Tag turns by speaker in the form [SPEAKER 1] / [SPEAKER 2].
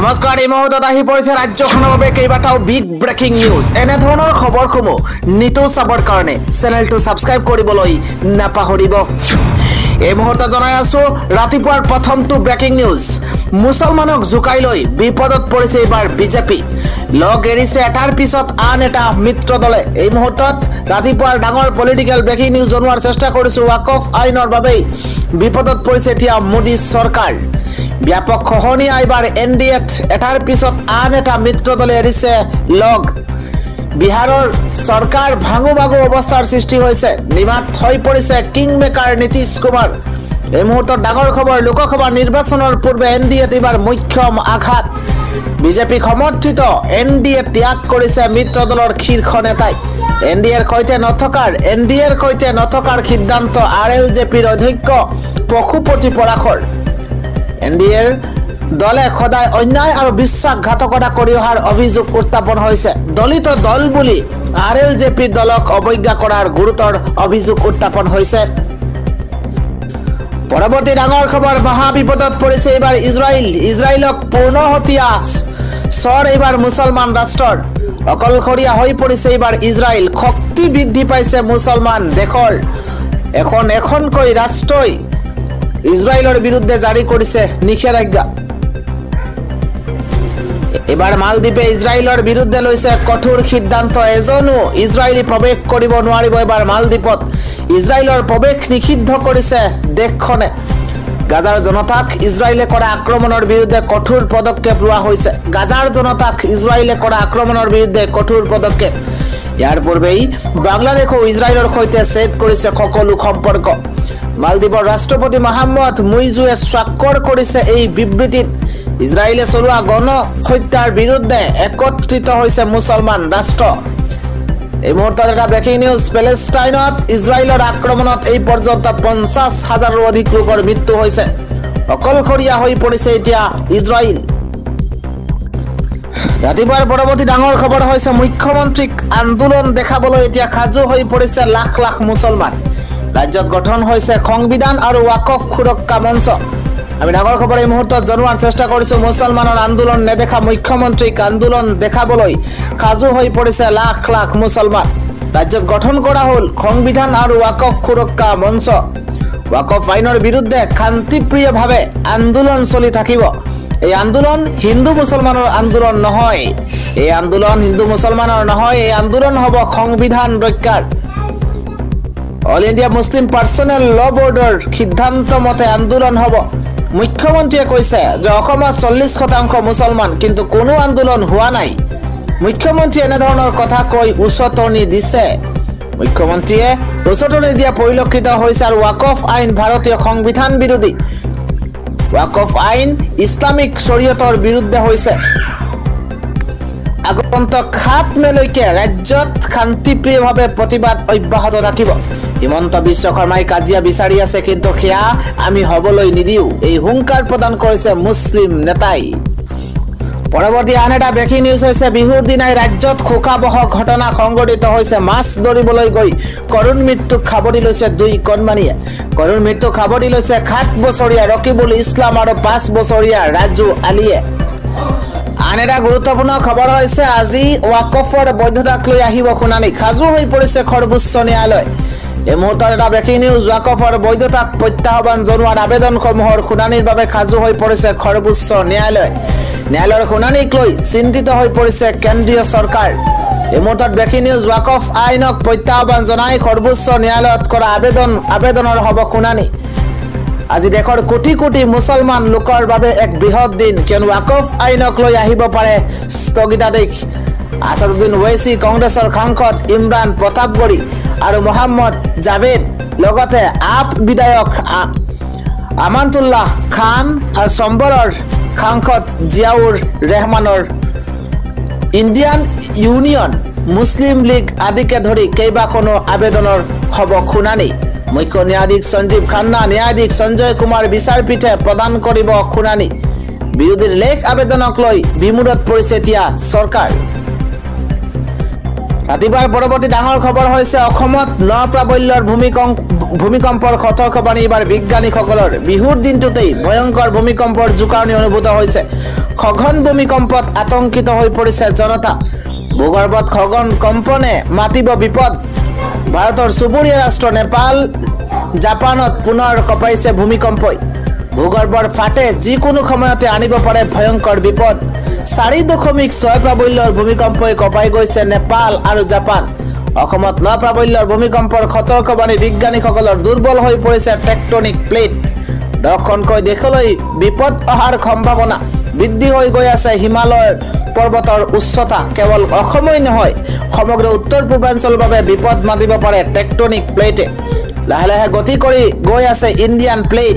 [SPEAKER 1] নমস্কাৰ এই মুহূৰ্তত আহি পৰিছে ৰাজ্যখনৰ বাবে কেইবাটাও বিগ ব্ৰেকিং নিউজ এনে ধৰণৰ খবৰসমূহ নিতৌ চাবৰ কাৰণে চেনেলটো সাবস্ক্ৰাইব কৰিবলৈ নাপাহৰিব এই মুহূৰ্তত জনাই আছো ৰাতিপুৱাৰ প্ৰথমটো ব্ৰেকিং নিউজ মুছলমানক জুকাই লৈ বিপদত পৰিছে এবাৰ বিজেপি লগ এৰিছে এটাৰ পিছত আন এটা মিত্ৰ দলে এই মুহূৰ্তত ৰাতিপুৱাৰ ডাঙৰ পলিটিক্যাল ব্ৰেকিং নিউজ জনোৱাৰ চেষ্টা কৰিছো ওয়াকফ আইনৰ বাবে বিপদত পৰিছে এতিয়া মোদী চৰকাৰ ব্যাপক খহনি আইবাৰ এনডিএত এটাৰ পিছত আন এটা মিত্ৰ দলে এৰিছে লগ বিহাৰৰ সৰকাৰ ভাঙু ভাঙু অৱস্থাৰ সৃষ্টি হৈছে নিমাত হৈ পৰিছে কিং মেকাৰ নীতিশ কুমাৰ এই মুহূৰ্তত ডাঙৰ খবৰ লোকসভা নিৰ্বাচনৰ পূৰ্বে এনডিএত এবাৰ মুখ্যম আঘাত বিজেপি সমৰ্থিত এনডিএ ত্যাগ কৰিছে মিত্ৰ দলৰ শীৰ্ষ নেতাই এনডিএৰ সৈতে নথকাৰ সিদ্ধান্ত আৰএলজেপিৰ অধ্যক্ষ পশুপতি পৰাশৰ এনডিএৰ দলে খদায় অন্যায় আৰু বিশ্বাসঘাতকতা কৰি অহাৰ অভিযোগ উত্থাপন হৈছে দলিত দল বুলি আৰএলজেপিৰ দলক অৱজ্ঞা কৰাৰ গুৰুতৰ অভিযোগ উত্থাপন হৈছে পৰৱৰ্তী ডাঙৰ খবৰ মহাবিপদত পৰিছে এবাৰ ইজৰাইলক পূৰ্ণহতীয়া স্বৰ এবাৰ মুছলমান ৰাষ্ট্ৰৰ অকলশৰীয়া হৈ পৰিছে এবাৰ ইজৰাইল শক্তি বৃদ্ধি পাইছে মুছলমান দেশৰ এখনকৈ ৰাষ্ট্ৰই ইজৰাইলৰ বিৰুদ্ধে জাৰি কৰিছে নিষেধাজ্ঞা এবাৰ মালদ্বীপে ইজৰাইলৰ বিৰুদ্ধে লৈছে কঠোৰ সিদ্ধান্ত এজনো ইজৰাইলী প্ৰৱেশ কৰিব নোৱাৰিব এবাৰ মালদ্বীপত ইজৰাইলৰ প্ৰৱেশ নিষিদ্ধ কৰিছে দেশখনে গাজাৰ জনতাক ইজৰাইলে কৰা আক্ৰমণৰ বিৰুদ্ধে কঠোৰ পদক্ষেপ লোৱা হৈছে গাজাৰ জনতাক ইজৰাইলে কৰা আক্ৰমণৰ বিৰুদ্ধে কঠোৰ পদক্ষেপ ইয়াৰ পূৰ্বেই বাংলাদেশও ইজৰাইলৰ সৈতে ছেদ কৰিছে সকলো সম্পৰ্ক মালদ্বীপৰ ৰাষ্ট্ৰপতি মহম্মদ মুইজুৱে স্বাক্ষৰ কৰিছে এই বিবৃতিত ইজৰাইলে চলোৱা গণ হত্যাৰ বিৰুদ্ধে একত্ৰিত হৈছে মুছলমান ৰাষ্ট্ৰ এই মুহূৰ্তত এটা ব্ৰেকিং নিউজ পেলেষ্টাইনত ইজৰাইলৰ আক্ৰমণত এই পৰ্যন্ত 50,000ৰো অধিক লোকৰ মৃত্যু হৈছে অকলশৰীয়া হৈ পৰিছে এতিয়া ইজৰাইল ৰাতিপুৱাৰ পৰৱৰ্তী ডাঙৰ খবৰ হৈছে মুখ্যমন্ত্ৰীক আন্দোলন দেখাবলৈ এতিয়া সাজু হৈ পৰিছে লাখ লাখ মুছলমান ৰাজ্যত গঠন হৈছে সংবিধান আৰু ওয়াকফ সুৰক্ষা মঞ্চ আমি ডাঙৰ খবৰ এই মুহূৰ্তত জনোৱাৰ চেষ্টা কৰিছো মুছলমানৰ আন্দোলন নেদেখা মুখ্যমন্ত্ৰীক আন্দোলন দেখাবলৈ সাজু হৈ পৰিছে লাখ লাখ মুছলমান ৰাজ্যত গঠন কৰা হ'ল সংবিধান আৰু ওয়াকফ সুৰক্ষা মঞ্চ ওয়াকফ আইনৰ বিৰুদ্ধে শান্তিপ্ৰিয়ভাৱে আন্দোলন চলি থাকিব এই আন্দোলন হিন্দু মুছলমানৰ আন্দোলন নহয় এই আন্দোলন হিন্দু মুছলমানৰ নহয় এই আন্দোলন হ'ব সংবিধান ৰক্ষাৰ অল ইণ্ডিয়া মুছলিম পাৰ্চনেল ল বৰ্ডৰ সিদ্ধান্ত মতে আন্দোলন হ'ব মুখ্যমন্ত্ৰীয়ে কৈছে যে অসমত 40% মুছলমান কিন্তু কোনো আন্দোলন হোৱা নাই মুখ্যমন্ত্ৰীয়ে এনে ধৰণৰ কথা কৈ উচতনি দিছে মুখ্যমন্ত্ৰীয়ে উচতনি দিয়া পৰিলক্ষিত হৈছে আৰু ওয়াকফ আইন ভাৰতীয় সংবিধান বিৰোধী ওয়াকফ আইন ইছলামিক শৰীয়তৰ বিৰুদ্ধে হৈছে আগন্তুক 7 মেলৈকে ৰাজ্যত শান্তিপ্ৰিয়ভাৱে প্ৰতিবাদ অব্যাহত থাকিব হিমন্ত বিশ্ব শৰ্মাই কাজিয়া বিচাৰি আছে কিন্তু সেয়া আমি হবলৈ নিদিও এই হুংকাৰ প্ৰদান কৰিছে মুছলিম নেতাই পৰৱৰ্তী আন এটা ব্ৰেকিং নিউজ হৈছে বিহুৰ দিনাই ৰাজ্যত শোকাবহ ঘটনা সংঘটিত হৈছে মাছ ধৰিবলৈ গৈ কৰুণ মৃত্যুক খাবৰি লৈছে দুই কণমানিয়ে কৰুণ মৃত্যুক খাবৰি লৈছে 7 বছৰীয়া ৰকিবুল ইছলাম আৰু 5 বছৰীয়া ৰাজু আলীয়ে আন এটা গুৰুত্বপূৰ্ণ খবৰ হৈছে আজি ওয়াকফৰ বৈধতাক লৈ আহিব শুনানি সাজু হৈ পৰিছে সৰ্বোচ্চ ন্যায়ালয় এই মুহূৰ্তত এটা ব্ৰেকিং নিউজ ওয়াকফৰ বৈধতাক প্ৰত্যাহ্বান জনোৱাৰ আবেদনসমূহৰ শুনানিৰ বাবে সাজু হৈ পৰিছে সৰ্বোচ্চ ন্যায়ালয়ৰ শুনানিক লৈ চিন্তিত হৈ পৰিছে কেন্দ্ৰীয় চৰকাৰ এই মুহূৰ্তত ব্ৰেকিং নিউজ ওয়াকফ আইনক প্ৰত্যাহ্বান জনাই সৰ্বোচ্চ ন্যায়ালয়ত কৰা আবেদনৰ হ'ব শুনানি আজি দেশৰ কোটি কোটি মুছলমান লোকৰ বাবে এক বৃহৎ দিন কিয়নো ওয়াকফ আইনক লৈ আহিব পাৰে স্থগিতাদেশ আসাদুদ্দিন ওৱেইচি কংগ্ৰেছৰ সাংসদ ইমৰান প্ৰতাপগড়ী আৰু মোহাম্মদ জাভেদ লগতে আপ বিধায়ক আমানতুল্লাহ খান আৰু সম্বলৰ সাংসদ জিয়াউৰ ৰেহমানৰ ইণ্ডিয়ান ইউনিয়ন মুছলিম লীগ আদিকে ধৰি কেইবাখনো আবেদনৰ হ'ব শুনানি মুখ্য ন্যায়াধীশ সঞ্জীৱ খান্না ন্যায়াধীশ সঞ্জয় কুমাৰ বিচাৰপীঠে প্ৰদান কৰিব শুনানি বিৰোধীৰ লেখ আবেদনক লৈ বিমূৰত পৰিছে এতিয়া চৰকাৰ ৰাতিপুৱাৰ পৰৱৰ্তী ডাঙৰ খবৰ হৈছে অসমত নপ্ৰাবল্যৰ ভূমিকম্পৰ সতৰ্কবাণী এবাৰ বিজ্ঞানীসকলৰ বিহুৰ দিনটোতেই ভয়ংকৰ ভূমিকম্পৰ জোকাৰণি অনুভূত হৈছে খগন ভূমিকম্পত আতংকিত হৈ পৰিছে জনতা ভূগৰ্ভত খগন কম্পনে মাতিব বিপদ ভাৰতৰ চুবুৰীয়া ৰাষ্ট্ৰ নেপাল জাপানত পুনৰ কঁপাইছে ভূমিকম্পই ভূগৰ্ভৰ ফাটে যিকোনো সময়তে আনিব পাৰে ভয়ংকৰ বিপদ 4.6 প্ৰাবল্যৰ ভূমিকম্পই কঁপাই গৈছে নেপাল আৰু জাপান অসমত 9 প্ৰাবল্যৰ ভূমিকম্পৰ সতৰ্কবাণী বিজ্ঞানীসকলৰ দুৰ্বল হৈ পৰিছে টেকটনিক প্লেট দক্ষিণকৈ দেশলৈ বিপদ অহাৰ সম্ভাৱনা বৃদ্ধি হৈ গৈ আছে হিমালয়ৰ পৰ্বতৰ উচ্চতা কেৱল অসমই নহয় সমগ্ৰ উত্তৰ পূৰ্বাঞ্চলৰ বাবে বিপদ মাতিব পাৰে টেকটনিক প্লেটে লাহে লাহে গতি কৰি গৈ আছে ইণ্ডিয়ান প্লেট